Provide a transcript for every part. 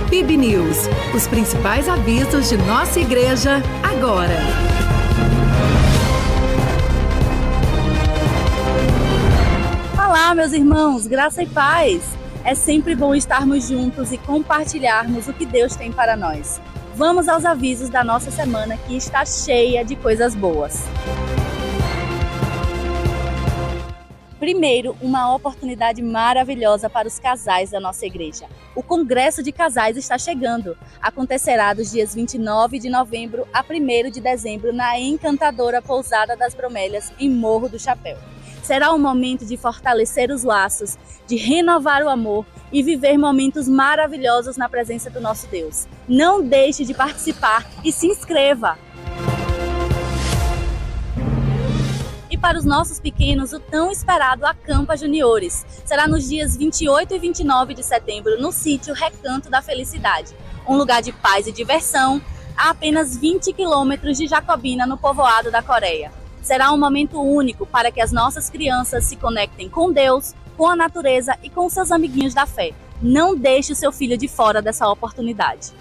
PIB News, os principais avisos de nossa igreja, agora. Olá, meus irmãos, graça e paz. É sempre bom estarmos juntos e compartilharmos o que Deus tem para nós. Vamos aos avisos da nossa semana, que está cheia de coisas boas. Primeiro, uma oportunidade maravilhosa para os casais da nossa igreja. O Congresso de Casais está chegando. Acontecerá dos dias 29 de novembro a 1º de dezembro na encantadora Pousada das Bromélias, em Morro do Chapéu. Será um momento de fortalecer os laços, de renovar o amor e viver momentos maravilhosos na presença do nosso Deus. Não deixe de participar e se inscreva! E para os nossos pequenos, o tão esperado Acampa Juniores será nos dias 28 e 29 de setembro no sítio Recanto da Felicidade, um lugar de paz e diversão a apenas 20 quilômetros de Jacobina, no povoado da Coreia. Será um momento único para que as nossas crianças se conectem com Deus, com a natureza e com seus amiguinhos da fé. Não deixe o seu filho de fora dessa oportunidade.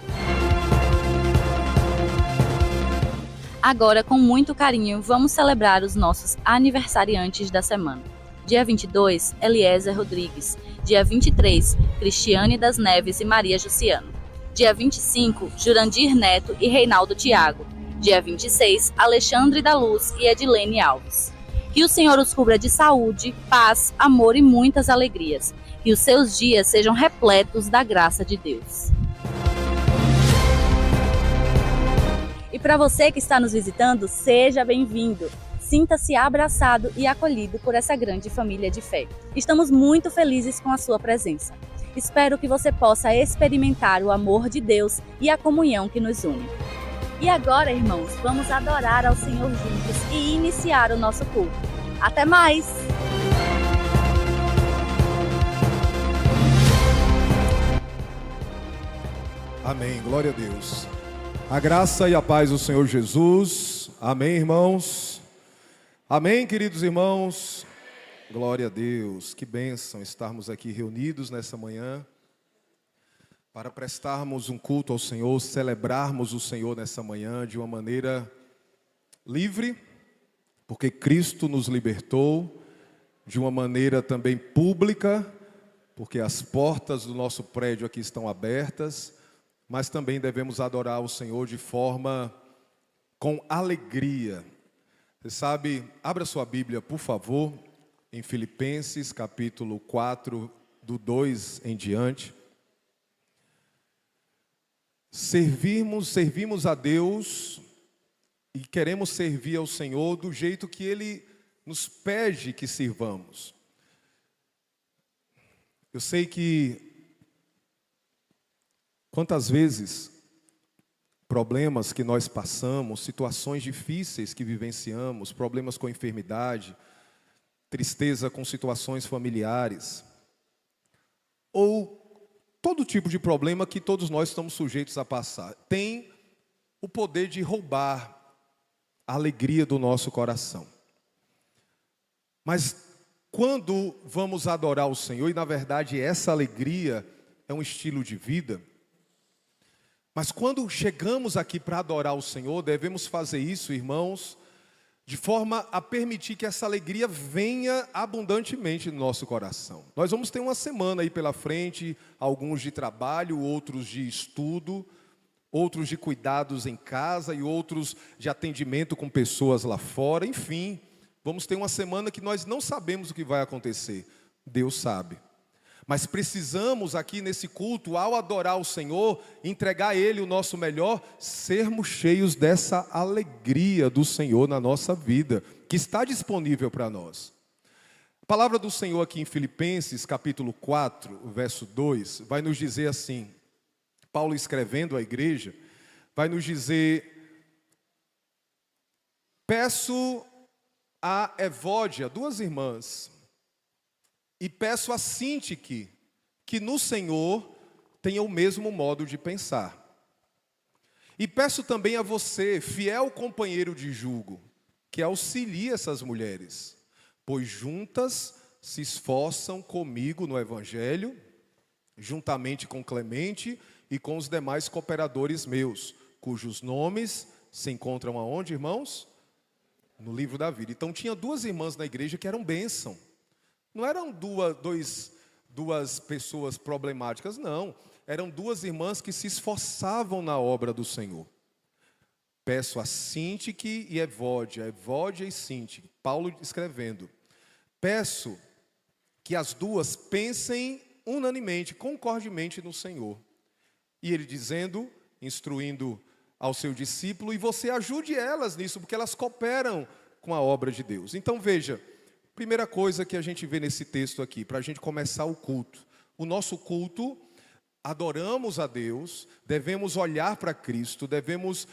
Agora, com muito carinho, vamos celebrar os nossos aniversariantes da semana. Dia 22, Eliezer Rodrigues. Dia 23, Cristiane das Neves e Maria Jussiano. Dia 25, Jurandir Neto e Reinaldo Tiago. Dia 26, Alexandre da Luz e Edilene Alves. Que o Senhor os cubra de saúde, paz, amor e muitas alegrias. Que os seus dias sejam repletos da graça de Deus. E para você que está nos visitando, seja bem-vindo. Sinta-se abraçado e acolhido por essa grande família de fé. Estamos muito felizes com a sua presença. Espero que você possa experimentar o amor de Deus e a comunhão que nos une. E agora, irmãos, vamos adorar ao Senhor juntos e iniciar o nosso culto. Até mais! Amém, glória a Deus. A graça e a paz do Senhor Jesus. Amém, irmãos. Amém, queridos irmãos. Glória a Deus. Que bênção estarmos aqui reunidos nessa manhã para prestarmos um culto ao Senhor, celebrarmos o Senhor nessa manhã de uma maneira livre, porque Cristo nos libertou, de uma maneira também pública, porque as portas do nosso prédio aqui estão abertas, mas também devemos adorar o Senhor de forma com alegria. Você sabe, abra sua Bíblia, por favor, em Filipenses, capítulo 4, do 2 em diante. Servimos a Deus e queremos servir ao Senhor do jeito que Ele nos pede que sirvamos. Eu sei que quantas vezes problemas que nós passamos, situações difíceis que vivenciamos, problemas com enfermidade, tristeza com situações familiares, ou todo tipo de problema que todos nós estamos sujeitos a passar, tem o poder de roubar a alegria do nosso coração. Mas quando vamos adorar o Senhor, e na verdade essa alegria é um estilo de vida, mas quando chegamos aqui para adorar o Senhor, devemos fazer isso, irmãos, de forma a permitir que essa alegria venha abundantemente no nosso coração. Nós vamos ter uma semana aí pela frente, alguns de trabalho, outros de estudo, outros de cuidados em casa e outros de atendimento com pessoas lá fora. Enfim, vamos ter uma semana que nós não sabemos o que vai acontecer. Deus sabe. Mas precisamos aqui nesse culto, ao adorar o Senhor, entregar a Ele o nosso melhor, sermos cheios dessa alegria do Senhor na nossa vida, que está disponível para nós. A palavra do Senhor aqui em Filipenses, capítulo 4, verso 2, vai nos dizer assim, Paulo escrevendo à igreja, vai nos dizer: peço a Evódia, duas irmãs, e peço a Sintique, que no Senhor tenha o mesmo modo de pensar. E peço também a você, fiel companheiro de jugo, que auxilie essas mulheres, pois juntas se esforçam comigo no Evangelho, juntamente com Clemente e com os demais cooperadores meus, cujos nomes se encontram aonde, irmãos? No livro da vida. Então tinha duas irmãs na igreja que eram bênção. Não eram duas pessoas problemáticas, não. Eram duas irmãs que se esforçavam na obra do Senhor. Peço a Sintique e Evódia e Sintique, Paulo escrevendo. Peço que as duas pensem unanimemente, concordemente no Senhor. E ele dizendo, instruindo ao seu discípulo, e você ajude elas nisso, porque elas cooperam com a obra de Deus. Então veja, primeira coisa que a gente vê nesse texto aqui, para a gente começar o culto. O nosso culto, adoramos a Deus, devemos olhar para Cristo, devemos,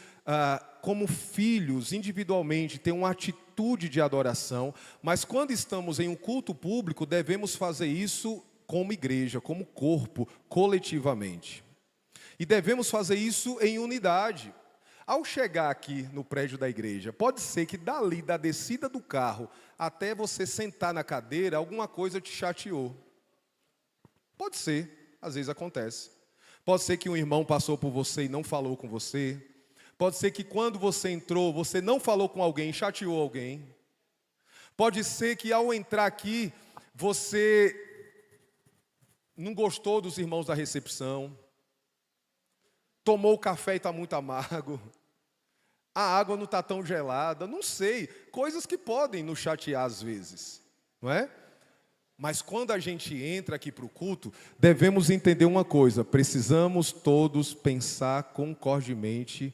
como filhos, individualmente, ter uma atitude de adoração, mas quando estamos em um culto público, devemos fazer isso como igreja, como corpo, coletivamente. E devemos fazer isso em unidade. Ao chegar aqui no prédio da igreja, pode ser que dali, da descida do carro, até você sentar na cadeira, alguma coisa te chateou. Pode ser, às vezes acontece. Pode ser que um irmão passou por você e não falou com você. Pode ser que quando você entrou, você não falou com alguém, chateou alguém. Pode ser que ao entrar aqui, você não gostou dos irmãos da recepção. Tomou o café e está muito amargo. A água não está tão gelada. Não sei. Coisas que podem nos chatear às vezes. Não é? Mas quando a gente entra aqui para o culto, devemos entender uma coisa. Precisamos todos pensar concordemente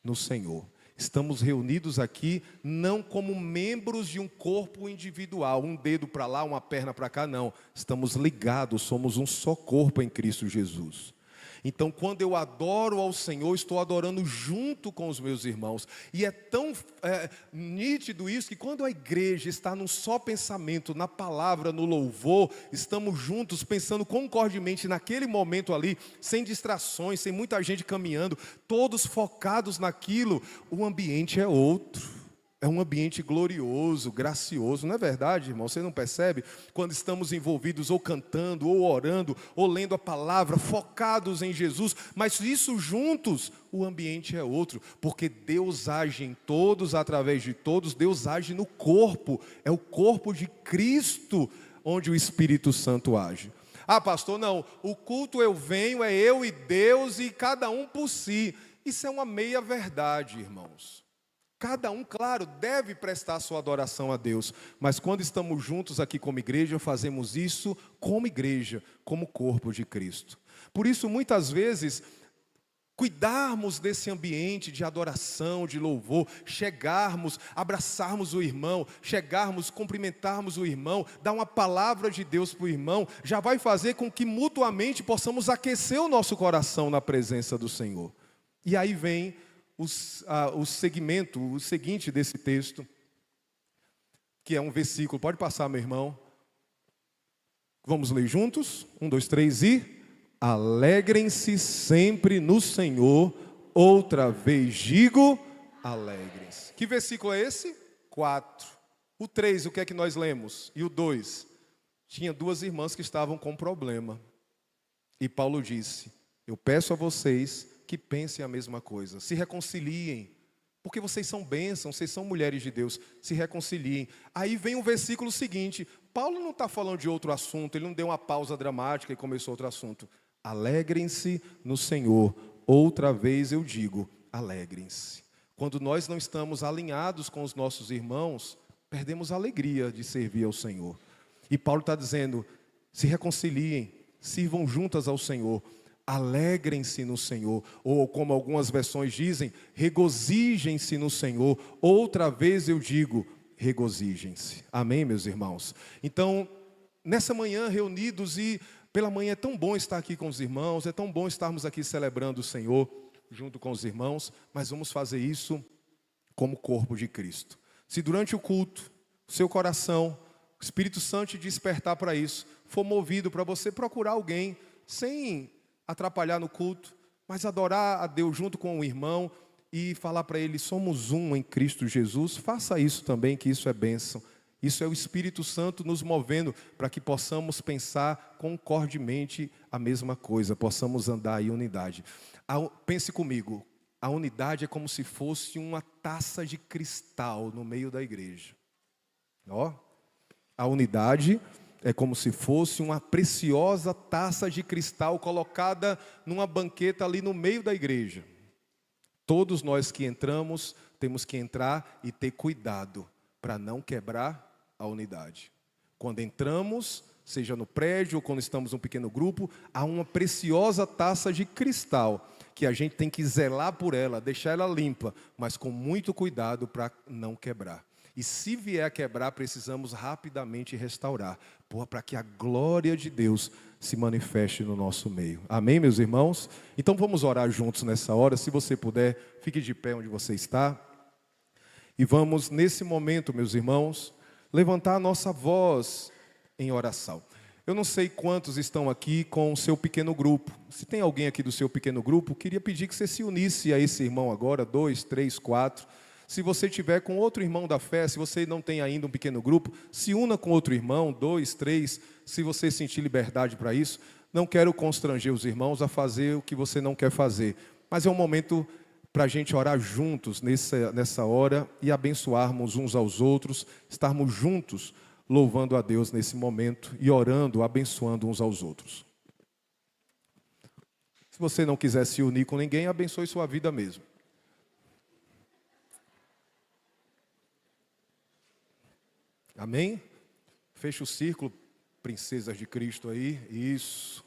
no Senhor. Estamos reunidos aqui não como membros de um corpo individual. Um dedo para lá, uma perna para cá, não. Estamos ligados, somos um só corpo em Cristo Jesus. Então, quando eu adoro ao Senhor, estou adorando junto com os meus irmãos. E é tão nítido isso, que quando a igreja está num só pensamento, na palavra, no louvor, estamos juntos, pensando concordemente naquele momento ali, sem distrações, sem muita gente caminhando, todos focados naquilo, o ambiente é outro. É um ambiente glorioso, gracioso, não é verdade, irmão? Você não percebe? Quando estamos envolvidos ou cantando, ou orando, ou lendo a palavra, focados em Jesus, mas isso juntos, o ambiente é outro, porque Deus age em todos, através de todos, Deus age no corpo, é o corpo de Cristo, onde o Espírito Santo age. Ah, pastor, não, o culto eu venho, é eu e Deus, e cada um por si. Isso é uma meia verdade, irmãos. Cada um, claro, deve prestar sua adoração a Deus, mas quando estamos juntos aqui como igreja, fazemos isso como igreja, como corpo de Cristo. Por isso, muitas vezes, cuidarmos desse ambiente de adoração, de louvor, chegarmos, abraçarmos o irmão, chegarmos, cumprimentarmos o irmão, dar uma palavra de Deus para o irmão, já vai fazer com que mutuamente possamos aquecer o nosso coração na presença do Senhor. E aí vem o seguinte desse texto, que é um versículo, pode passar, meu irmão. Vamos ler juntos? 1, 2, 3 e... Alegrem-se sempre no Senhor, outra vez digo, alegrem-se. Que versículo é esse? 4. O 3, o que é que nós lemos? E o 2? Tinha duas irmãs que estavam com problema. E Paulo disse, eu peço a vocês que pensem a mesma coisa, se reconciliem, porque vocês são bênçãos, vocês são mulheres de Deus, se reconciliem. Aí vem o versículo seguinte, Paulo não está falando de outro assunto, ele não deu uma pausa dramática e começou outro assunto. Alegrem-se no Senhor, outra vez eu digo, alegrem-se. Quando nós não estamos alinhados com os nossos irmãos, perdemos a alegria de servir ao Senhor. E Paulo está dizendo, se reconciliem, sirvam juntas ao Senhor. Alegrem-se no Senhor, ou como algumas versões dizem, regozijem-se no Senhor. Outra vez eu digo, regozijem-se. Amém, meus irmãos? Então, nessa manhã reunidos, e pela manhã é tão bom estar aqui com os irmãos, é tão bom estarmos aqui celebrando o Senhor junto com os irmãos, mas vamos fazer isso como corpo de Cristo. Se durante o culto, o seu coração, o Espírito Santo te despertar para isso, for movido para você procurar alguém, sem atrapalhar no culto, mas adorar a Deus junto com o irmão e falar para ele, somos um em Cristo Jesus, faça isso também, que isso é bênção. Isso é o Espírito Santo nos movendo para que possamos pensar concordemente a mesma coisa, possamos andar em unidade. Pense comigo, a unidade é como se fosse uma taça de cristal no meio da igreja. A unidade é como se fosse uma preciosa taça de cristal colocada numa banqueta ali no meio da igreja. Todos nós que entramos, temos que entrar e ter cuidado para não quebrar a unidade. Quando entramos, seja no prédio ou quando estamos num pequeno grupo, há uma preciosa taça de cristal, que a gente tem que zelar por ela, deixar ela limpa, mas com muito cuidado para não quebrar. E se vier a quebrar, precisamos rapidamente restaurar, para que a glória de Deus se manifeste no nosso meio. Amém, meus irmãos? Então vamos orar juntos nessa hora. Se você puder, fique de pé onde você está. E vamos, nesse momento, meus irmãos, levantar a nossa voz em oração. Eu não sei quantos estão aqui com o seu pequeno grupo. Se tem alguém aqui do seu pequeno grupo, queria pedir que você se unisse a esse irmão agora, 2, 3, 4... Se você tiver com outro irmão da fé, se você não tem ainda um pequeno grupo, se una com outro irmão, 2, 3, se você sentir liberdade para isso. Não quero constranger os irmãos a fazer o que você não quer fazer, mas é um momento para a gente orar juntos nessa hora e abençoarmos uns aos outros, estarmos juntos louvando a Deus nesse momento e orando, abençoando uns aos outros. Se você não quiser se unir com ninguém, abençoe sua vida mesmo. Amém? Fecha o círculo, princesas de Cristo aí, isso.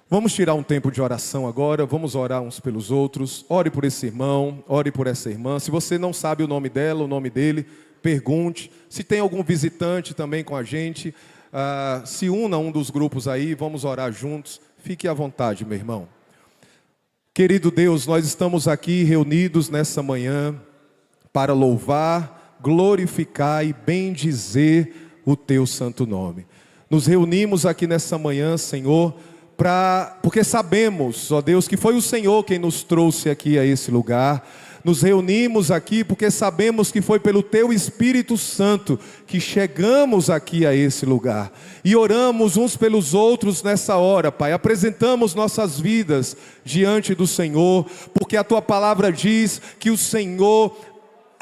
Vamos tirar um tempo de oração agora, vamos orar uns pelos outros. Ore por esse irmão, ore por essa irmã. Se você não sabe o nome dela, o nome dele, pergunte. Se tem algum visitante também com a gente, se una a um dos grupos aí, vamos orar juntos. Fique à vontade, meu irmão. Querido Deus, nós estamos aqui reunidos nessa manhã para louvar, glorificar e bendizer o teu santo nome. Nos reunimos aqui nessa manhã, Senhor, porque sabemos, ó Deus, que foi o Senhor quem nos trouxe aqui a esse lugar. Nos reunimos aqui porque sabemos que foi pelo teu Espírito Santo que chegamos aqui a esse lugar. E oramos uns pelos outros nessa hora, Pai. Apresentamos nossas vidas diante do Senhor, porque a tua palavra diz que o Senhor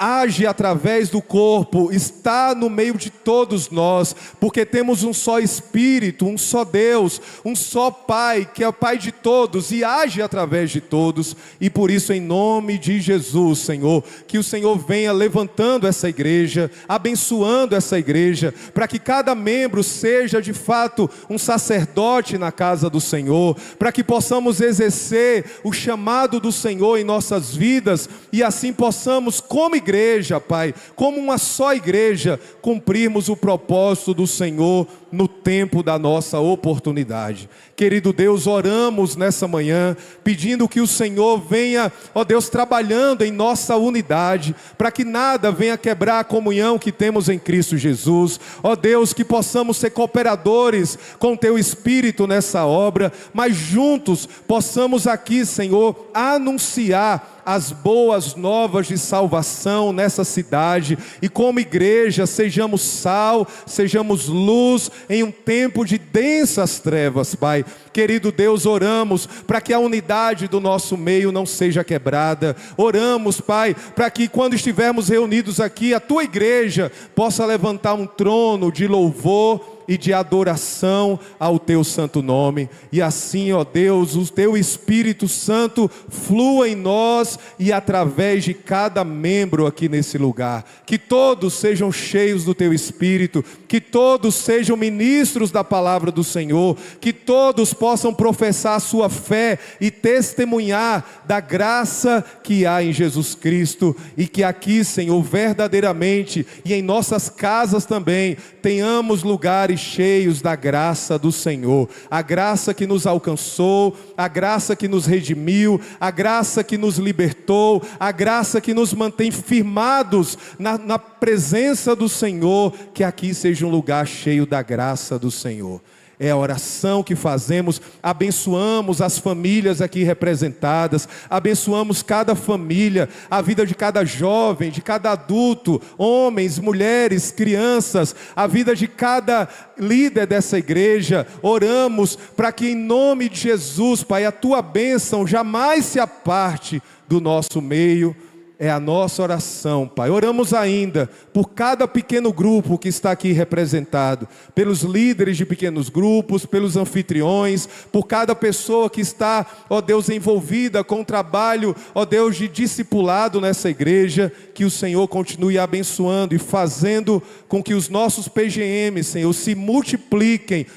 age através do corpo, está no meio de todos nós, porque temos um só Espírito, um só Deus, um só Pai, que é o Pai de todos e age através de todos. E por isso, em nome de Jesus, Senhor, que o Senhor venha levantando essa igreja, abençoando essa igreja, para que cada membro seja de fato um sacerdote na casa do Senhor, para que possamos exercer o chamado do Senhor em nossas vidas e assim possamos, como igreja, Pai, como uma só igreja, cumprirmos o propósito do Senhor no tempo da nossa oportunidade. Querido Deus, oramos nessa manhã, pedindo que o Senhor venha, ó Deus, trabalhando em nossa unidade, para que nada venha quebrar a comunhão que temos em Cristo Jesus. Ó Deus, que possamos ser cooperadores com Teu Espírito nessa obra, mas juntos possamos aqui, Senhor, anunciar as boas novas de salvação nessa cidade, e como igreja sejamos sal, sejamos luz em um tempo de densas trevas, Pai. Querido Deus, oramos para que a unidade do nosso meio não seja quebrada. Oramos, Pai, para que quando estivermos reunidos aqui, a Tua igreja possa levantar um trono de louvor e de adoração ao Teu santo nome. E assim, ó Deus, o Teu Espírito Santo flua em nós e através de cada membro aqui nesse lugar. Que todos sejam cheios do Teu Espírito, que todos sejam ministros da palavra do Senhor, que todos possam professar a sua fé e testemunhar da graça que há em Jesus Cristo. E que aqui, Senhor, verdadeiramente e em nossas casas também, tenhamos lugares cheios da graça do Senhor, a graça que nos alcançou, a graça que nos redimiu, a graça que nos libertou, a graça que nos mantém firmados na presença do Senhor. Que aqui seja um lugar cheio da graça do Senhor. É a oração que fazemos, abençoamos as famílias aqui representadas, abençoamos cada família, a vida de cada jovem, de cada adulto, homens, mulheres, crianças, a vida de cada líder dessa igreja. Oramos para que em nome de Jesus, Pai, a Tua bênção jamais se aparte do nosso meio. É a nossa oração, Pai. Oramos ainda por cada pequeno grupo que está aqui representado, pelos líderes de pequenos grupos, pelos anfitriões, por cada pessoa que está, ó Deus, envolvida com o trabalho, ó Deus, de discipulado nessa igreja. Que o Senhor continue abençoando e fazendo com que os nossos PGMs, Senhor, se multipliquem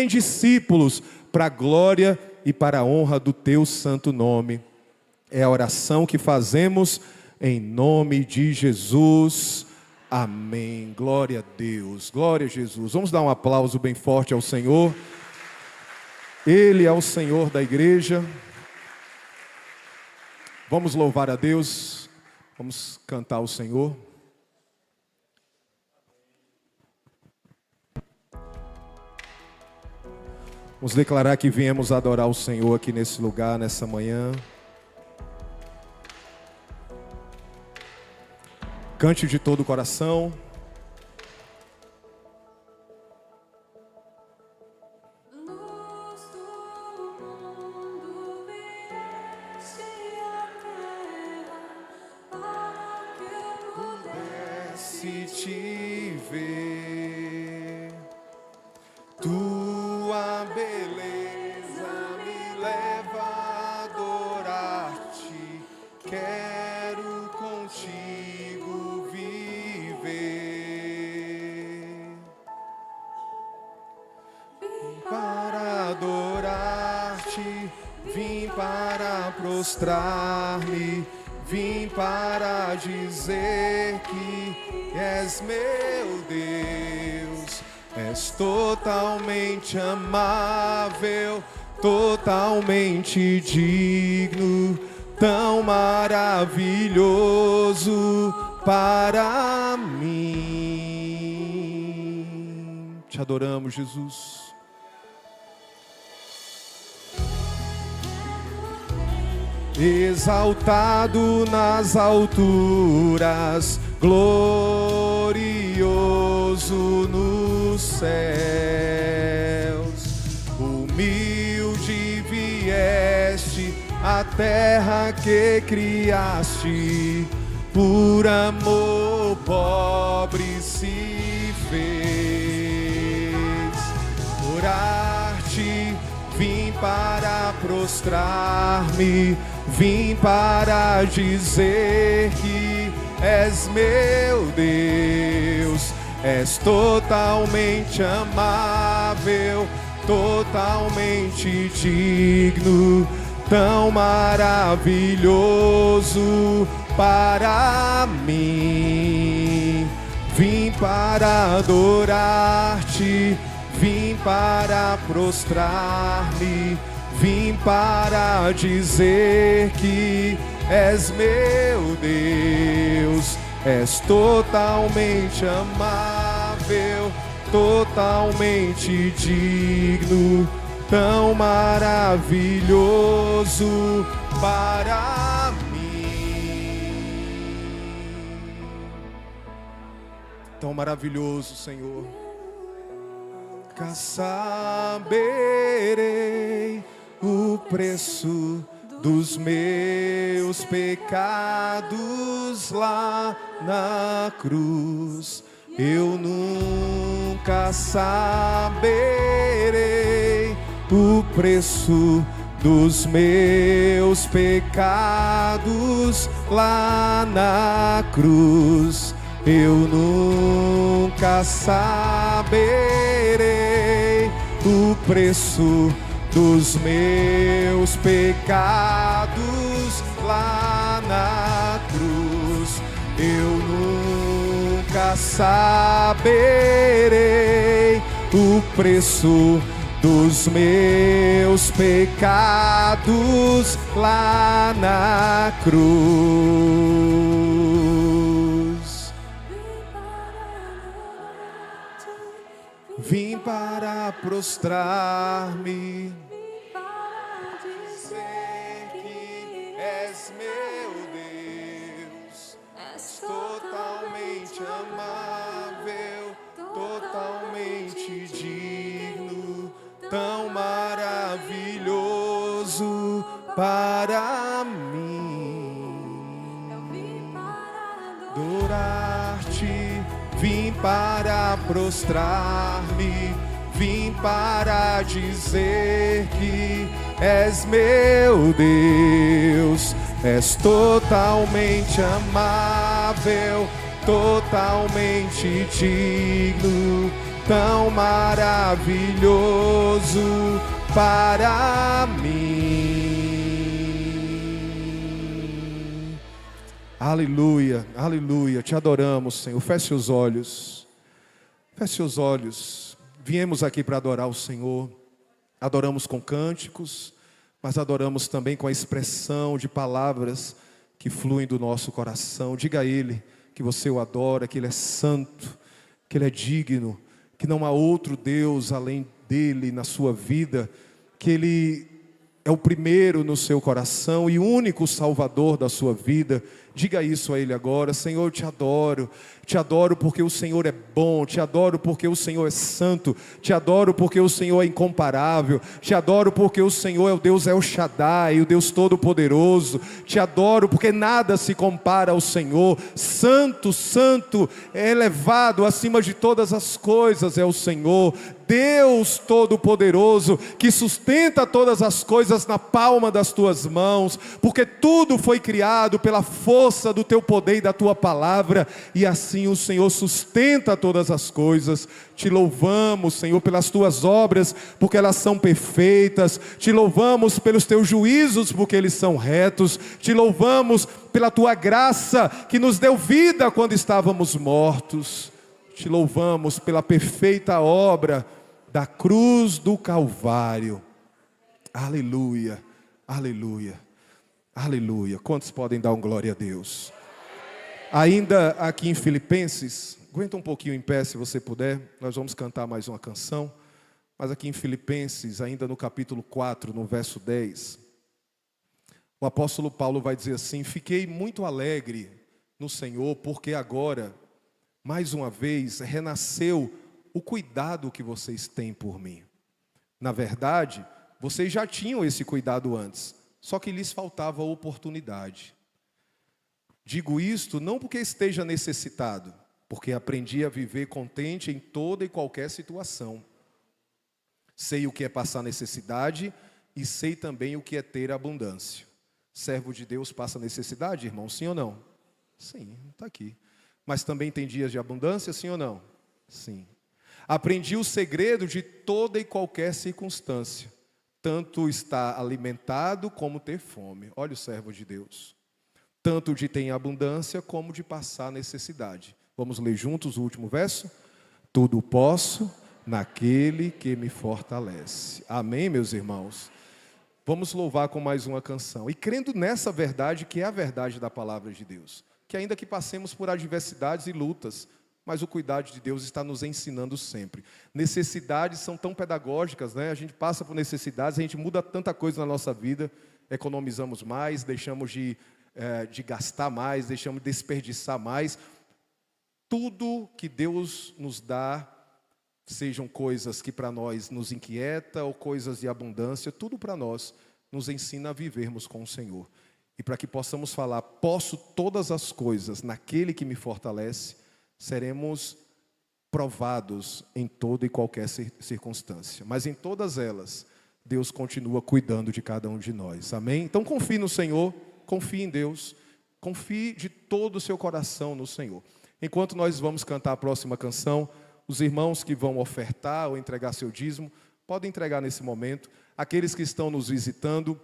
discípulos para a glória e para a honra do Teu santo nome. É a oração que fazemos em nome de Jesus. Amém. Glória a Deus. Glória a Jesus. Vamos dar um aplauso bem forte ao Senhor. Ele é o Senhor da igreja. Vamos louvar a Deus. Vamos cantar ao Senhor. Vamos declarar que viemos adorar o Senhor aqui nesse lugar, nessa manhã. Cante de todo o coração. Luz do mundo, vieste à terra, para que eu pudesse te ver, tua beleza me leva a adorar-te. Quero contigo viver. Vim para adorar-te, vim para prostrar-me, vim para dizer que és meu Deus. És totalmente amável, totalmente digno, tão maravilhoso para mim. Te adoramos, Jesus. Exaltado nas alturas, glorioso nos céus, humilde vieste à terra que criaste, por amor pobre se fez. Orar-te, vim para prostrar-me, vim para dizer que és meu Deus. És totalmente amável, totalmente digno, tão maravilhoso para mim. Vim para adorar-te, vim para prostrar-me, vim para dizer que és meu Deus. És totalmente amável, totalmente digno, tão maravilhoso para mim. Tão maravilhoso, Senhor. nunca saberei o preço dos meus pecados lá na cruz. Eu nunca saberei o preço dos meus pecados lá na cruz. Eu nunca saberei o preço dos meus pecados lá na cruz. Eu nunca saberei o preço dos meus pecados lá na cruz. Vim para prostrar-me, para dizer que és meu Deus, és totalmente amável, totalmente digno, tão maravilhoso para mim. Adorar-te, vim para prostrar-me, vim para dizer que és meu Deus, és totalmente amável, totalmente digno, tão maravilhoso para mim. Aleluia, aleluia, te adoramos, Senhor. Feche os olhos, feche os olhos. Viemos aqui para adorar o Senhor, adoramos com cânticos, mas adoramos também com a expressão de palavras que fluem do nosso coração. Diga a Ele que você o adora, que Ele é santo, que Ele é digno, que não há outro Deus além dEle na sua vida, que Ele é o primeiro no seu coração e o único Salvador da sua vida. Diga isso a Ele agora. Senhor, eu te adoro porque o Senhor é bom, te adoro porque o Senhor é santo, te adoro porque o Senhor é incomparável, te adoro porque o Senhor é o Deus El Shaddai, o Deus Todo-Poderoso, te adoro porque nada se compara ao Senhor. Santo, santo, elevado acima de todas as coisas é o Senhor, Deus Todo-Poderoso, que sustenta todas as coisas na palma das tuas mãos, porque tudo foi criado pela força do teu poder e da tua palavra, e assim o Senhor sustenta todas as coisas. Te louvamos, Senhor, pelas tuas obras, porque elas são perfeitas. Te louvamos pelos teus juízos, porque eles são retos. Te louvamos pela tua graça, que nos deu vida quando estávamos mortos. Te louvamos pela perfeita obra da cruz do Calvário. Aleluia, aleluia, aleluia. Quantos podem dar um glória a Deus? Ainda aqui em Filipenses, aguenta um pouquinho em pé se você puder, nós vamos cantar mais uma canção. Mas aqui em Filipenses, ainda no capítulo 4, no verso 10, o apóstolo Paulo vai dizer assim: fiquei muito alegre no Senhor, porque agora, mais uma vez, renasceu o cuidado que vocês têm por mim. Na verdade, vocês já tinham esse cuidado antes, só que lhes faltava oportunidade. Digo isto não porque esteja necessitado, porque aprendi a viver contente em toda e qualquer situação. Sei o que é passar necessidade e sei também o que é ter abundância. Servo de Deus passa necessidade, irmão? Sim ou não? Sim, está aqui. Mas também tem dias de abundância, sim ou não? Sim. Aprendi o segredo de toda e qualquer circunstância, tanto estar alimentado como ter fome. Olha o servo de Deus. Tanto de ter abundância como de passar necessidade. Vamos ler juntos o último verso? Tudo posso naquele que me fortalece. Amém, meus irmãos? Vamos louvar com mais uma canção. E crendo nessa verdade, que é a verdade da palavra de Deus, que ainda que passemos por adversidades e lutas, mas o cuidado de Deus está nos ensinando sempre. Necessidades são tão pedagógicas, né? A gente passa por necessidades, a gente muda tanta coisa na nossa vida, economizamos mais, deixamos de gastar mais, deixamos de desperdiçar mais. Tudo que Deus nos dá sejam coisas que para nós nos inquieta ou coisas de abundância, tudo para nós nos ensina a vivermos com o Senhor. E para que possamos falar, posso todas as coisas naquele que me fortalece, seremos provados em toda e qualquer circunstância. Mas em todas elas, Deus continua cuidando de cada um de nós. Amém? Então confie no Senhor, confie em Deus, confie de todo o seu coração no Senhor. Enquanto nós vamos cantar a próxima canção, os irmãos que vão ofertar ou entregar seu dízimo, podem entregar nesse momento. Aqueles que estão nos visitando,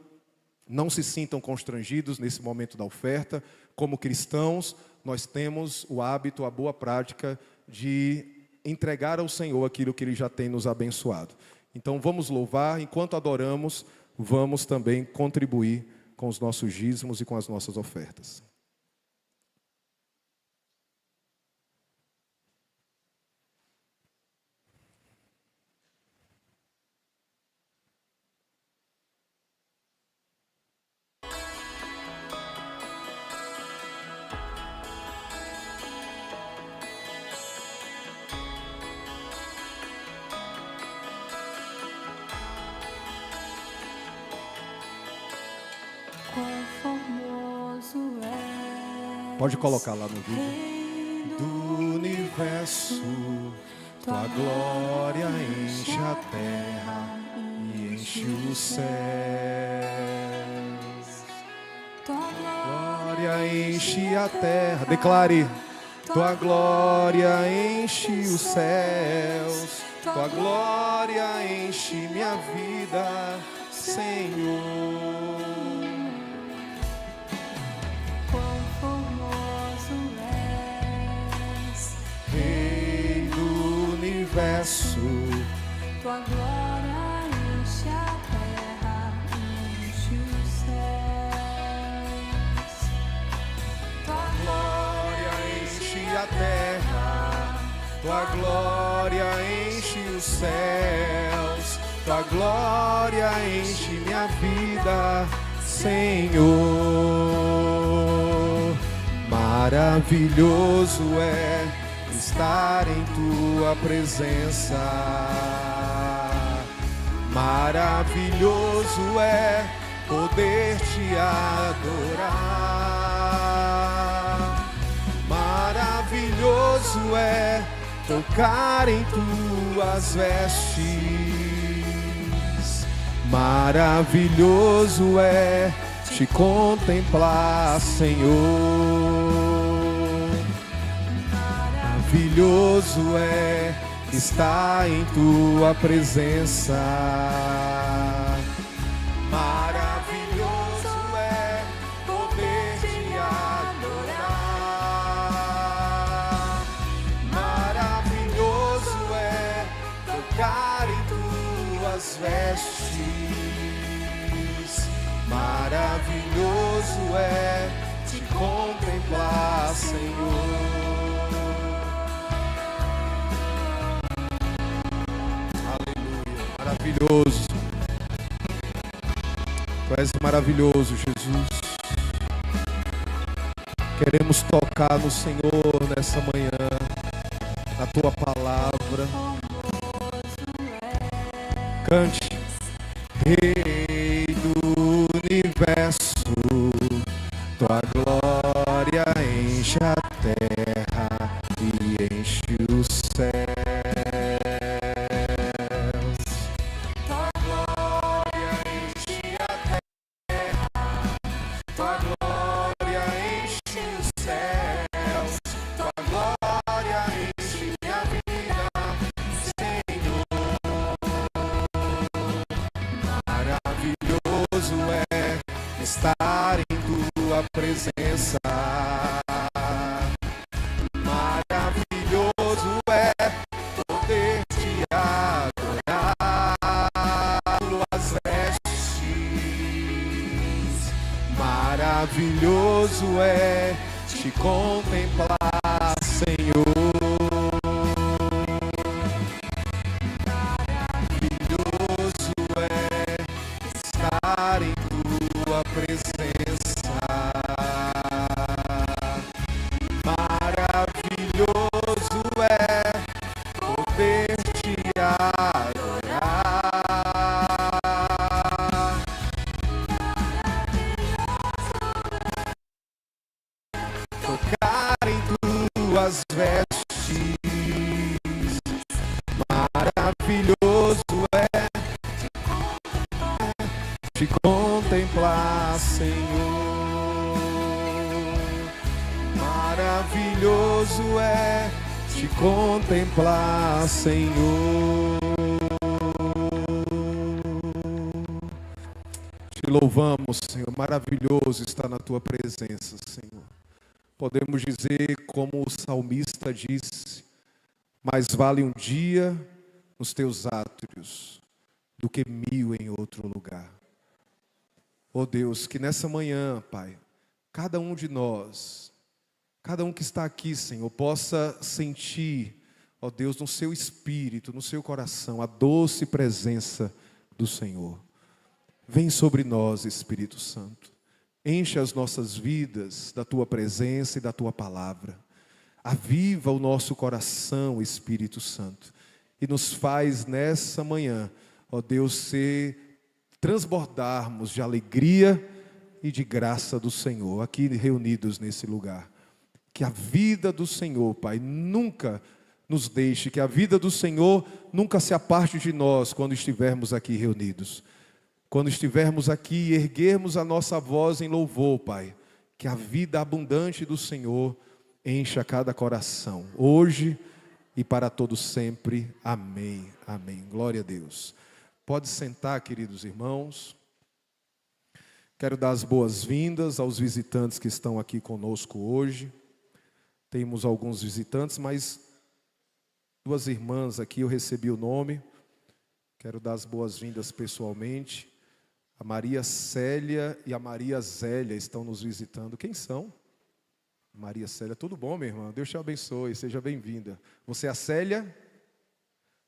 não se sintam constrangidos nesse momento da oferta. Como cristãos, nós temos o hábito, a boa prática de entregar ao Senhor aquilo que Ele já tem nos abençoado. Então vamos louvar, enquanto adoramos, vamos também contribuir com os nossos dízimos e com as nossas ofertas. Quão formoso é. Pode colocar lá no vídeo. Do universo, tua glória enche a terra e enche os céus. Tua Glória enche a terra. Declare. Tua glória enche os céus. Tua glória enche minha vida, Senhor. Quão formoso és. Rei do universo, Tua glória enche a terra e enche os céus. Tua glória enche a terra, tua glória enche os céus, tua glória enche minha vida, Senhor. Maravilhoso é estar em tua presença. Maravilhoso é poder te adorar. Maravilhoso é tocar em tuas vestes. Maravilhoso é te contemplar, Senhor. Maravilhoso é estar em tua presença. Maravilhoso é poder te adorar. Maravilhoso é tocar em tuas vestes. Maravilhoso é te contemplar, Senhor. Maravilhoso. Tu és maravilhoso, Jesus. Queremos tocar no Senhor nessa manhã, na tua palavra. Cante. Rei do universo, tua glória enche a terra e enche os céus. Estar em tua presença. Maravilhoso é poder te adorar. Tuas vestes. Maravilhoso é te contemplar, Senhor. Maravilhoso é estar em tua presença. Maravilhoso é poder te tocar em tuas vestes. Maravilhoso é te contemplar, Senhor. Maravilhoso é te contemplar, Senhor. Te louvamos, Senhor. Maravilhoso está na tua presença, Senhor. Podemos dizer, como o salmista disse: mais vale um dia nos teus átrios do que 1000 em outro lugar. Oh Deus, que nessa manhã, Pai, cada um de nós, cada um que está aqui, Senhor, possa sentir, ó Deus, no seu espírito, no seu coração, a doce presença do Senhor. Vem sobre nós, Espírito Santo. Enche as nossas vidas da tua presença e da tua palavra. Aviva o nosso coração, Espírito Santo, e nos faz nessa manhã, ó Deus, transbordarmos de alegria e de graça do Senhor, aqui reunidos nesse lugar. Que a vida do Senhor, Pai, nunca nos deixe, que a vida do Senhor nunca se aparte de nós quando estivermos aqui reunidos. Quando estivermos aqui e erguermos a nossa voz em louvor, Pai, que a vida abundante do Senhor encha cada coração, hoje e para todos sempre. Amém, amém. Glória a Deus. Pode sentar, queridos irmãos. Quero dar as boas-vindas aos visitantes que estão aqui conosco hoje. Temos alguns visitantes, mas 2 irmãs aqui eu recebi o nome. Quero dar as boas-vindas pessoalmente. A Maria Célia e a Maria Zélia estão nos visitando. Quem são? Maria Célia, tudo bom, minha irmã? Deus te abençoe, seja bem-vinda. Você é a Célia?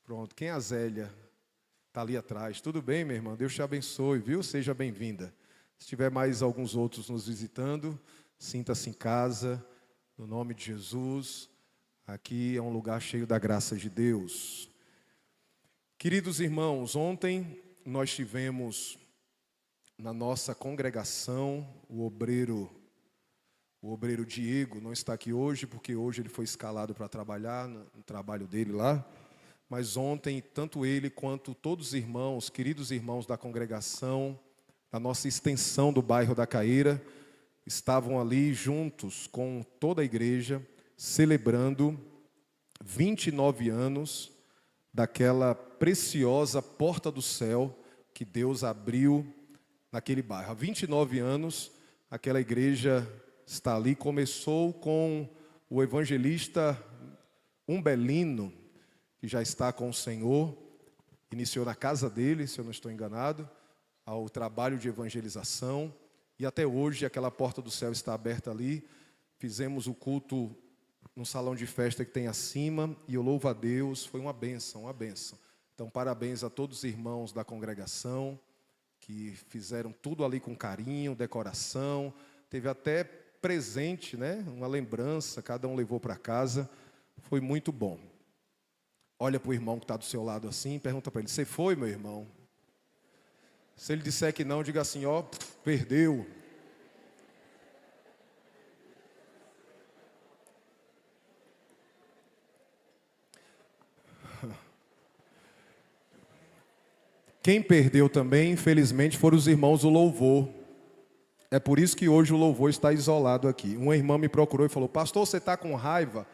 Pronto, quem é a Zélia? Está ali atrás. Tudo bem, minha irmã? Deus te abençoe, viu? Seja bem-vinda. Se tiver mais alguns outros nos visitando, sinta-se em casa, no nome de Jesus. Aqui é um lugar cheio da graça de Deus. Queridos irmãos, ontem nós tivemos na nossa congregação o obreiro Diego. Não está aqui hoje, porque hoje ele foi escalado para trabalhar no trabalho dele lá. Mas ontem, tanto ele quanto todos os irmãos, queridos irmãos da congregação, da nossa extensão do bairro da Caeira, estavam ali juntos com toda a igreja, celebrando 29 anos daquela preciosa porta do céu que Deus abriu naquele bairro. Há 29 anos, aquela igreja está ali. Começou com o evangelista Umbelino, que já está com o Senhor, iniciou na casa dele, se eu não estou enganado, ao trabalho de evangelização, e até hoje aquela porta do céu está aberta ali. Fizemos o culto no salão de festa que tem acima, e eu louvo a Deus, foi uma bênção, uma bênção. Então, parabéns a todos os irmãos da congregação, que fizeram tudo ali com carinho, decoração, teve até presente, né? Uma lembrança, cada um levou para casa, foi muito bom. Olha para o irmão que está do seu lado assim, pergunta para ele: você foi, meu irmão? Se ele disser que não, diga assim: ó, perdeu. Quem perdeu também, infelizmente, foram os irmãos do louvor. É por isso que hoje o louvor está isolado aqui. Uma irmã me procurou e falou: pastor, você está com raiva?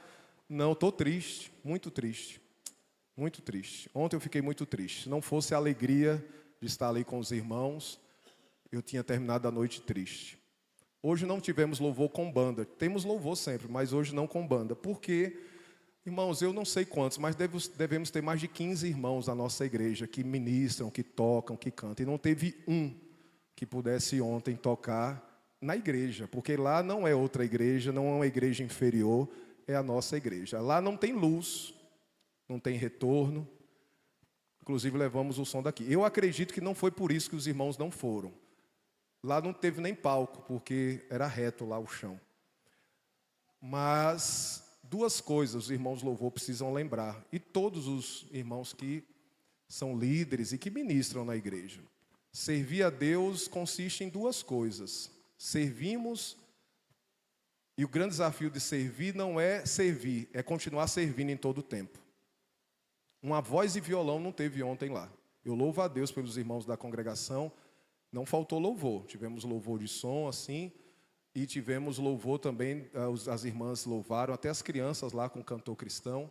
Não, estou triste, muito triste. Muito triste. Ontem eu fiquei muito triste. Se não fosse a alegria de estar ali com os irmãos, eu tinha terminado a noite triste. Hoje não tivemos louvor com banda. Temos louvor sempre, mas hoje não com banda. Porque, irmãos, eu não sei quantos, mas devemos ter mais de 15 irmãos na nossa igreja que ministram, que tocam, que cantam. E não teve um que pudesse ontem tocar na igreja. Porque lá não é outra igreja, não é uma igreja inferior, é a nossa igreja. Lá não tem luz, não tem retorno. Inclusive levamos o som daqui. Eu acredito que não foi por isso que os irmãos não foram. Lá não teve nem palco, porque era reto lá o chão. Mas 2 coisas os irmãos louvor precisam lembrar. E todos os irmãos que são líderes e que ministram na igreja. Servir a Deus consiste em 2 coisas. Servimos E o grande desafio de servir não é servir, é continuar servindo em todo o tempo. Uma voz e violão não teve ontem lá. Eu louvo a Deus pelos irmãos da congregação. Não faltou louvor. Tivemos louvor de som, assim, e tivemos louvor também, as irmãs louvaram, até as crianças lá com cantor cristão.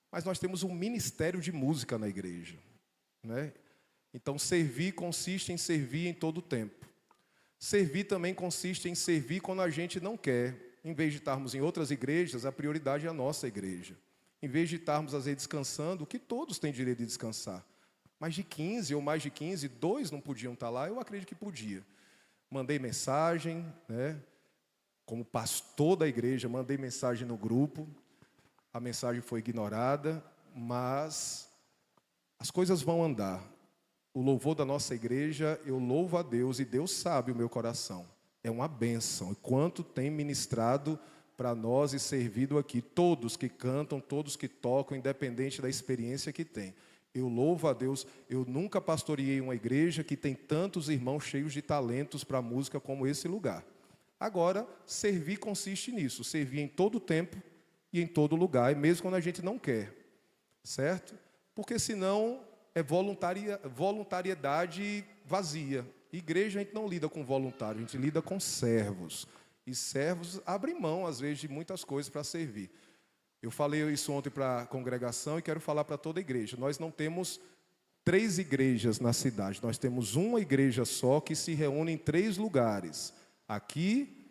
Mas nós temos um ministério de música na igreja, né? Então, servir consiste em servir em todo o tempo. Servir também consiste em servir quando a gente não quer. Em vez de estarmos em outras igrejas, a prioridade é a nossa igreja. Em vez de estarmos, às vezes, descansando, que todos têm direito de descansar. Mais de 15 ou mais de 15, 2 não podiam estar lá, eu acredito que podia. Mandei mensagem, né? Como pastor da igreja, mandei mensagem no grupo. A mensagem foi ignorada, mas as coisas vão andar. O louvor da nossa igreja, eu louvo a Deus e Deus sabe o meu coração. É uma bênção. E quanto tem ministrado para nós e servido aqui. Todos que cantam, todos que tocam, independente da experiência que tem. Eu louvo a Deus. Eu nunca pastoreei uma igreja que tem tantos irmãos cheios de talentos para a música como esse lugar. Agora, servir consiste nisso. Servir em todo tempo e em todo lugar. E mesmo quando a gente não quer. Certo? Porque senão é voluntariedade vazia. Igreja a gente não lida com voluntário, a gente lida com servos. E servos abrem mão, às vezes, de muitas coisas para servir. Eu falei isso ontem para a congregação e quero falar para toda a igreja. Nós não temos 3 igrejas na cidade. Nós temos uma igreja só que se reúne em 3 lugares. Aqui,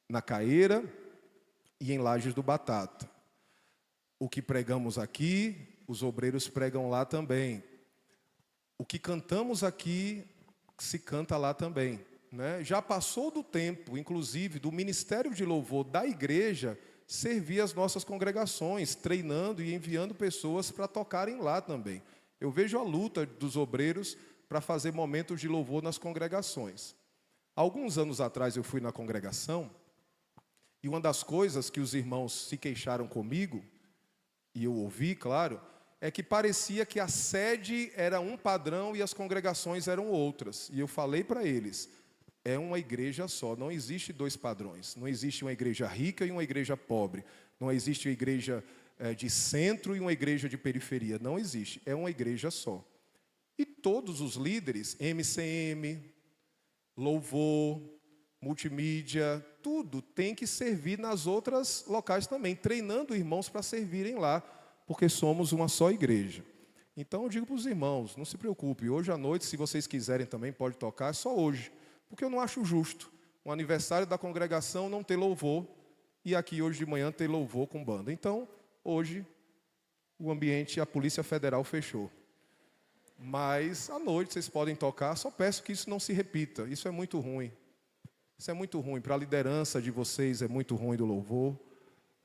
na Caeira e em Lajes do Batata. O que pregamos aqui, os obreiros pregam lá também. O que cantamos aqui, se canta lá também, né? Já passou do tempo, inclusive, do ministério de louvor da igreja servir as nossas congregações, treinando e enviando pessoas para tocarem lá também. Eu vejo a luta dos obreiros para fazer momentos de louvor nas congregações. Alguns anos atrás eu fui na congregação e uma das coisas que os irmãos se queixaram comigo, e eu ouvi, claro, é que parecia que a sede era um padrão e as congregações eram outras. E eu falei para eles, é uma igreja só, não existe 2 padrões. Não existe uma igreja rica e uma igreja pobre. Não existe uma igreja de centro e uma igreja de periferia. Não existe, é uma igreja só. E todos os líderes, MCM, louvor, multimídia, tudo tem que servir nas outras locais também, treinando irmãos para servirem lá, porque somos uma só igreja. Então eu digo para os irmãos, não se preocupe, hoje à noite, se vocês quiserem também, pode tocar, é só hoje, porque eu não acho justo um aniversário da congregação não ter louvor, e aqui hoje de manhã ter louvor com banda. Então, hoje, o ambiente, a Polícia Federal fechou. Mas à noite vocês podem tocar, só peço que isso não se repita, isso é muito ruim. Isso é muito ruim, para a liderança de vocês é muito ruim do louvor,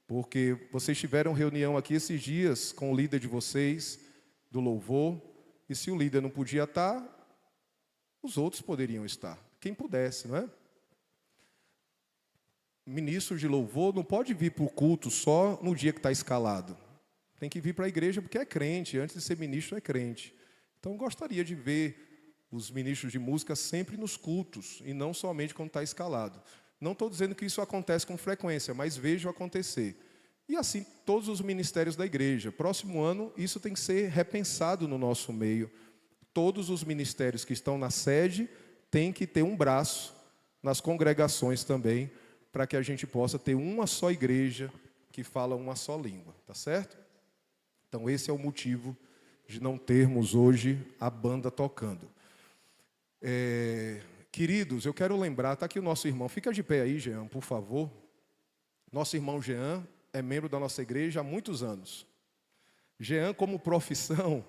porque vocês tiveram reunião aqui esses dias com o líder de vocês, do louvor, e se o líder não podia estar, os outros poderiam estar, quem pudesse, não é? Ministro de louvor não pode vir para o culto só no dia que está escalado, tem que vir para a igreja porque é crente, antes de ser ministro é crente. Então eu gostaria de ver os ministros de música sempre nos cultos, e não somente quando está escalado. Não estou dizendo que isso acontece com frequência, mas vejo acontecer. E assim, todos os ministérios da igreja. Próximo ano, isso tem que ser repensado no nosso meio. Todos os ministérios que estão na sede têm que ter um braço nas congregações também, para que a gente possa ter uma só igreja que fala uma só língua, tá certo? Então esse é o motivo de não termos hoje a banda tocando. Queridos, eu quero lembrar, está aqui o nosso irmão, fica de pé aí, Jean, por favor. Nosso irmão Jean é membro da nossa igreja há muitos anos. Jean, como profissão,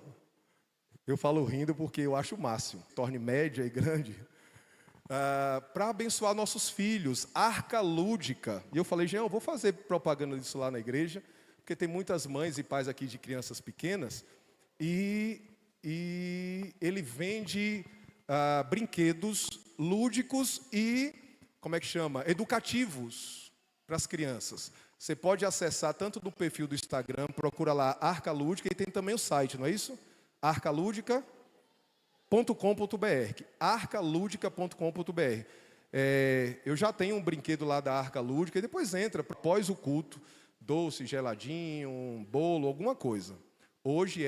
eu falo rindo porque eu acho o máximo, torne média e grande, para abençoar nossos filhos, Arca Lúdica. E eu falei, Jean, eu vou fazer propaganda disso lá na igreja, porque tem muitas mães e pais aqui de crianças pequenas, e ele vende brinquedos lúdicos e, como é que chama? Educativos para as crianças. Você pode acessar tanto no perfil do Instagram, procura lá Arca Lúdica, e tem também o site, não é isso? arcaludica.com.br arcaludica.com.br. Eu já tenho um brinquedo lá da Arca Lúdica, e depois entra, após o culto, doce, geladinho, um bolo, alguma coisa. Hoje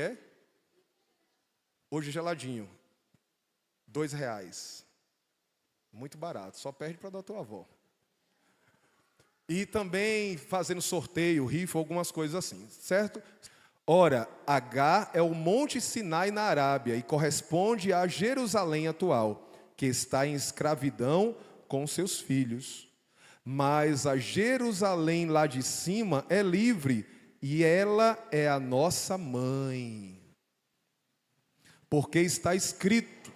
geladinho, R$2. Muito barato, só perde para da tua avó. E também fazendo sorteio, rifa, algumas coisas assim, certo? Ora, H é o Monte Sinai na Arábia e corresponde a Jerusalém atual, que está em escravidão com seus filhos. Mas a Jerusalém lá de cima é livre e ela é a nossa mãe. Porque está escrito: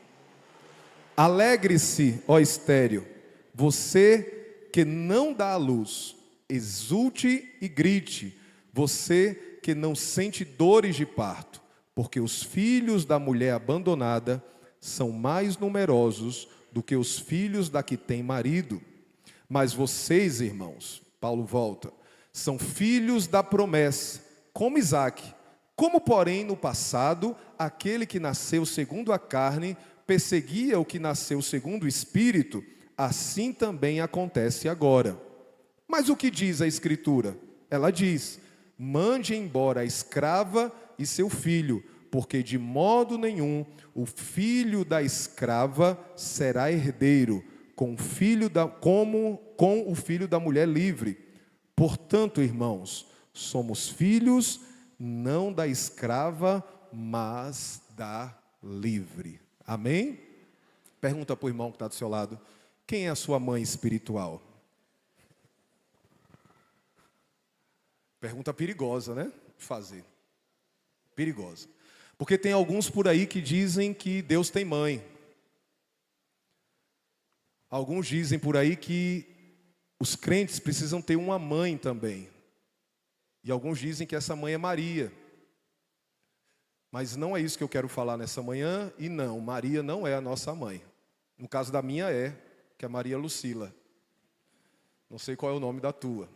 alegre-se, ó estéril, você que não dá à luz, exulte e grite, você que não sente dores de parto, porque os filhos da mulher abandonada são mais numerosos do que os filhos da que tem marido. Mas vocês, irmãos, Paulo volta, são filhos da promessa, como Isaque. Como, porém, no passado, aquele que nasceu segundo a carne perseguia o que nasceu segundo o Espírito, assim também acontece agora. Mas o que diz a Escritura? Ela diz: mande embora a escrava e seu filho, porque de modo nenhum o filho da escrava será herdeiro com o filho da mulher livre. Portanto, irmãos, somos filhos não da escrava, mas da livre. Amém? Pergunta para o irmão que está do seu lado: quem é a sua mãe espiritual? Pergunta perigosa, né? De fazer. Perigosa. Porque tem alguns por aí que dizem que Deus tem mãe. Alguns dizem por aí que os crentes precisam ter uma mãe também. E alguns dizem que essa mãe é Maria. Mas não é isso que eu quero falar nessa manhã. E não, Maria não é a nossa mãe. No caso da minha que é Maria Lucila. Não sei qual é o nome da tua.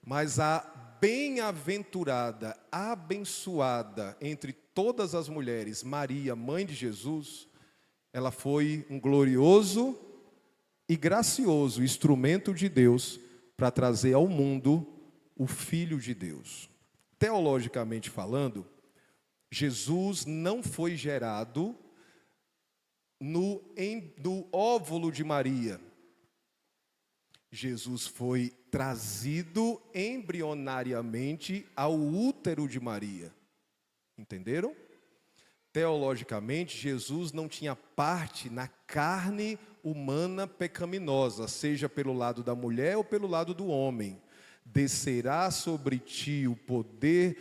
Mas a bem-aventurada, abençoada entre todas as mulheres, Maria, mãe de Jesus, ela foi um glorioso e gracioso instrumento de Deus para trazer ao mundo o Filho de Deus. Teologicamente falando, Jesus não foi gerado no óvulo de Maria. Jesus foi trazido embrionariamente ao útero de Maria. Entenderam? Teologicamente, Jesus não tinha parte na carne humana pecaminosa, seja pelo lado da mulher ou pelo lado do homem. Descerá sobre ti o poder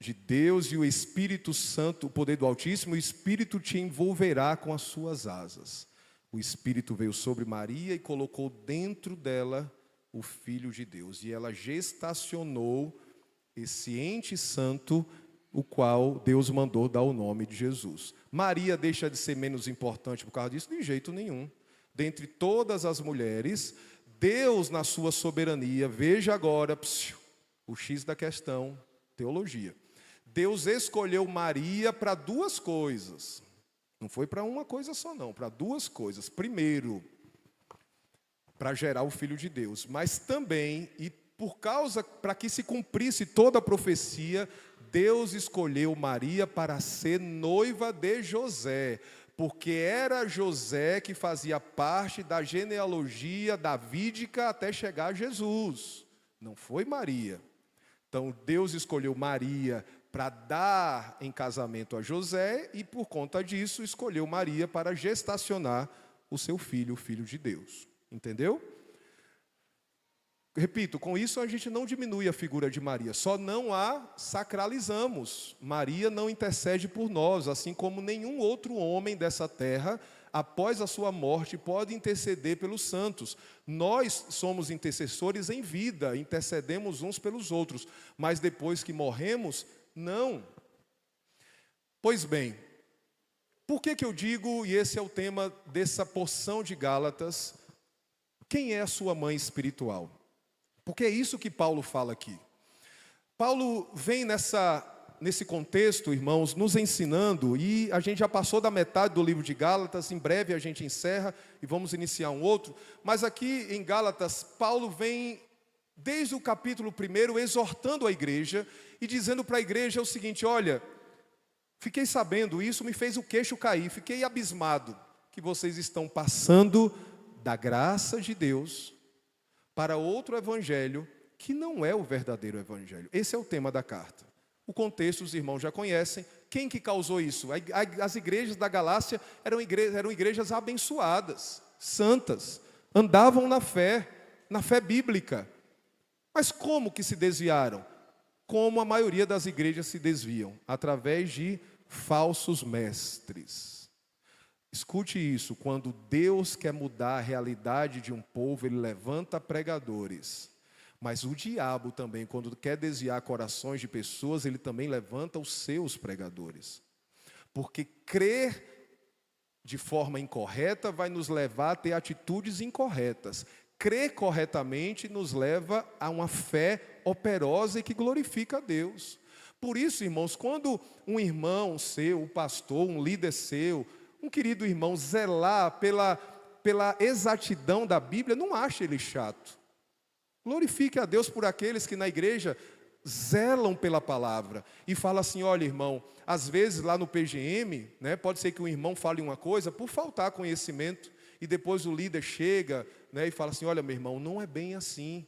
de Deus e o Espírito Santo, o poder do Altíssimo, o Espírito te envolverá com as suas asas. O Espírito veio sobre Maria e colocou dentro dela o Filho de Deus. E ela gestacionou esse ente santo, o qual Deus mandou dar o nome de Jesus. Maria deixa de ser menos importante por causa disso? De jeito nenhum. Dentre todas as mulheres, Deus, na sua soberania, veja agora, o X da questão, teologia. Deus escolheu Maria para duas coisas. Não foi para uma coisa só não, para duas coisas. Primeiro, para gerar o Filho de Deus, mas também, e para que se cumprisse toda a profecia, Deus escolheu Maria para ser noiva de José, porque era José que fazia parte da genealogia davídica até chegar a Jesus, não foi Maria. Então Deus escolheu Maria para dar em casamento a José e por conta disso escolheu Maria para gestacionar o seu filho, o Filho de Deus. Entendeu? Repito, com isso a gente não diminui a figura de Maria, só não a sacralizamos. Maria não intercede por nós, assim como nenhum outro homem dessa terra, após a sua morte, pode interceder pelos santos. Nós somos intercessores em vida, intercedemos uns pelos outros, mas depois que morremos, não. Pois bem, por que eu digo, e esse é o tema dessa porção de Gálatas, quem é a sua mãe espiritual? Porque é isso que Paulo fala aqui. Paulo vem nessa nesse contexto, irmãos, nos ensinando, e a gente já passou da metade do livro de Gálatas, em breve a gente encerra e vamos iniciar um outro, mas aqui em Gálatas, Paulo vem, desde o capítulo 1, exortando a igreja e dizendo para a igreja o seguinte: olha, fiquei sabendo, isso me fez o queixo cair, fiquei abismado, que vocês estão passando da graça de Deus para outro evangelho, que não é o verdadeiro evangelho. Esse é o tema da carta. O contexto os irmãos já conhecem. Quem que causou isso? As igrejas da Galácia eram igrejas abençoadas, santas, andavam na fé bíblica. Mas como que se desviaram? Como a maioria das igrejas se desviam? Através de falsos mestres. Escute isso: quando Deus quer mudar a realidade de um povo, Ele levanta pregadores. Mas o diabo também, quando quer desviar corações de pessoas, ele também levanta os seus pregadores. Porque crer de forma incorreta vai nos levar a ter atitudes incorretas. Crer corretamente nos leva a uma fé operosa e que glorifica a Deus. Por isso, irmãos, quando um irmão seu, um pastor, um líder seu, um querido irmão zelar pela exatidão da Bíblia, não ache ele chato. Glorifique a Deus por aqueles que na igreja zelam pela palavra e fala assim: olha, irmão, às vezes lá no PGM, pode ser que um irmão fale uma coisa por faltar conhecimento, e depois o líder chega, e fala assim: olha, meu irmão, não é bem assim.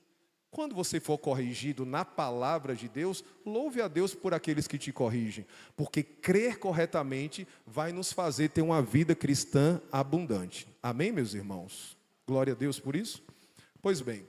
Quando você for corrigido na palavra de Deus, louve a Deus por aqueles que te corrigem, porque crer corretamente vai nos fazer ter uma vida cristã abundante. Amém, meus irmãos? Glória a Deus por isso. Pois bem,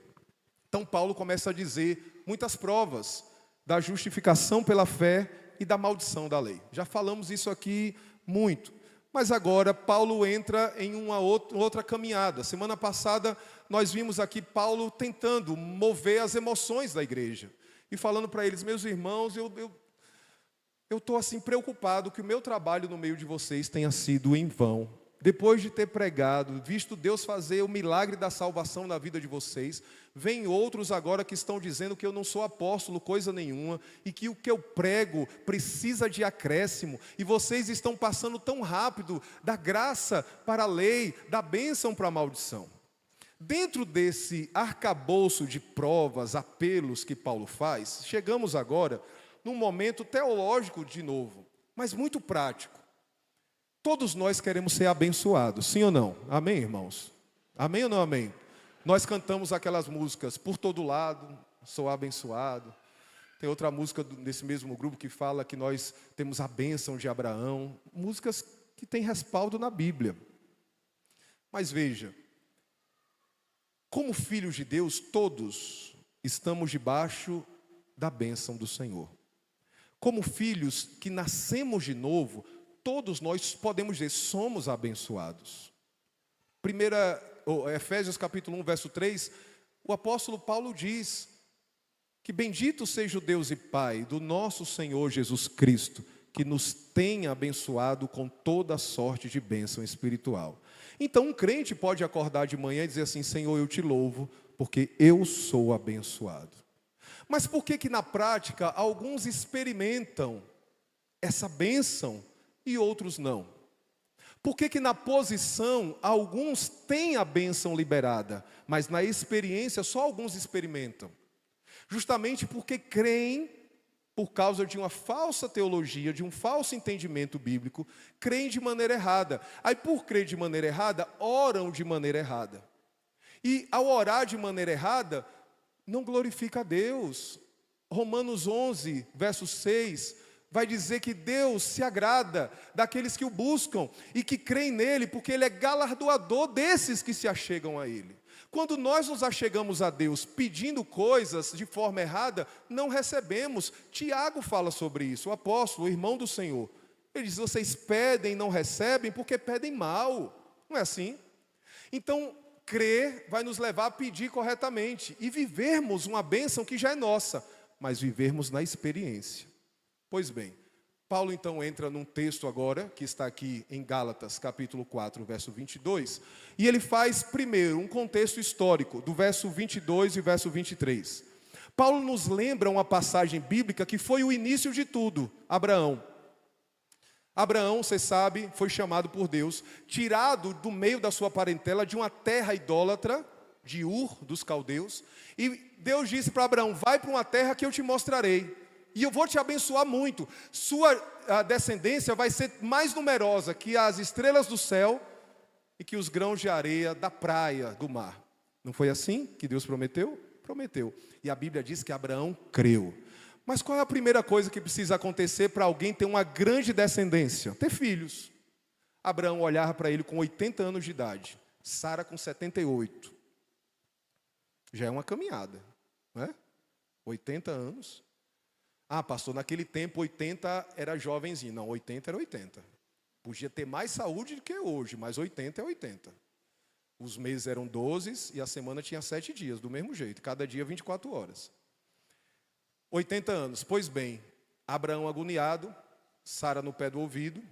então Paulo começa a dizer muitas provas da justificação pela fé e da maldição da lei. Já falamos isso aqui muito, mas agora Paulo entra em uma outra caminhada. Semana passada nós vimos aqui Paulo tentando mover as emoções da igreja e falando para eles: meus irmãos, eu estou assim preocupado que o meu trabalho no meio de vocês tenha sido em vão. Depois de ter pregado, visto Deus fazer o milagre da salvação na vida de vocês, vem outros agora que estão dizendo que eu não sou apóstolo coisa nenhuma, e que o que eu prego precisa de acréscimo, e vocês estão passando tão rápido da graça para a lei, da bênção para a maldição. Dentro desse arcabouço de provas, apelos que Paulo faz, chegamos agora num momento teológico de novo, mas muito prático. Todos nós queremos ser abençoados, sim ou não? Amém, irmãos? Amém ou não amém? Nós cantamos aquelas músicas: por todo lado, sou abençoado. Tem outra música desse mesmo grupo que fala que nós temos a bênção de Abraão. Músicas que têm respaldo na Bíblia. Mas veja, como filhos de Deus, todos estamos debaixo da bênção do Senhor. Como filhos que nascemos de novo, todos nós podemos dizer: somos abençoados. Efésios capítulo 1, verso 3, o apóstolo Paulo diz que bendito seja o Deus e Pai do nosso Senhor Jesus Cristo, que nos tem abençoado com toda sorte de bênção espiritual. Então um crente pode acordar de manhã e dizer assim: Senhor, eu te louvo, porque eu sou abençoado. Mas por que na prática alguns experimentam essa bênção e outros não? Por que na posição alguns têm a bênção liberada, mas na experiência só alguns experimentam? Justamente porque creem, por causa de uma falsa teologia, de um falso entendimento bíblico, creem de maneira errada. Aí por crer de maneira errada, oram de maneira errada. E ao orar de maneira errada, não glorifica a Deus. Romanos 11, verso 6... vai dizer que Deus se agrada daqueles que o buscam e que creem nele, porque ele é galardoador desses que se achegam a ele. Quando nós nos achegamos a Deus pedindo coisas de forma errada, não recebemos. Tiago fala sobre isso, o apóstolo, o irmão do Senhor. Ele diz: vocês pedem e não recebem porque pedem mal. Não é assim? Então, crer vai nos levar a pedir corretamente e vivermos uma bênção que já é nossa, mas vivermos na experiência. Pois bem, Paulo então entra num texto agora, que está aqui em Gálatas, capítulo 4, verso 22, e ele faz primeiro um contexto histórico, do verso 22 e verso 23. Paulo nos lembra uma passagem bíblica que foi o início de tudo, Abraão. Abraão, você sabe, foi chamado por Deus, tirado do meio da sua parentela de uma terra idólatra, de Ur, dos caldeus, e Deus disse para Abraão: vai para uma terra que eu te mostrarei, e eu vou te abençoar muito, sua descendência vai ser mais numerosa que as estrelas do céu e que os grãos de areia da praia, do mar. Não foi assim que Deus prometeu? Prometeu. E a Bíblia diz que Abraão creu. Mas qual é a primeira coisa que precisa acontecer para alguém ter uma grande descendência? Ter filhos. Abraão olhava para ele com 80 anos de idade, Sara com 78. Já é uma caminhada, não é? 80 anos. Ah, pastor, naquele tempo 80 era jovenzinho. Não, 80 era 80. Podia ter mais saúde do que hoje, mas 80 é 80. Os meses eram 12 e a semana tinha 7 dias, do mesmo jeito, cada dia 24 horas. 80 anos, pois bem, Abraão agoniado, Sara no pé do ouvido,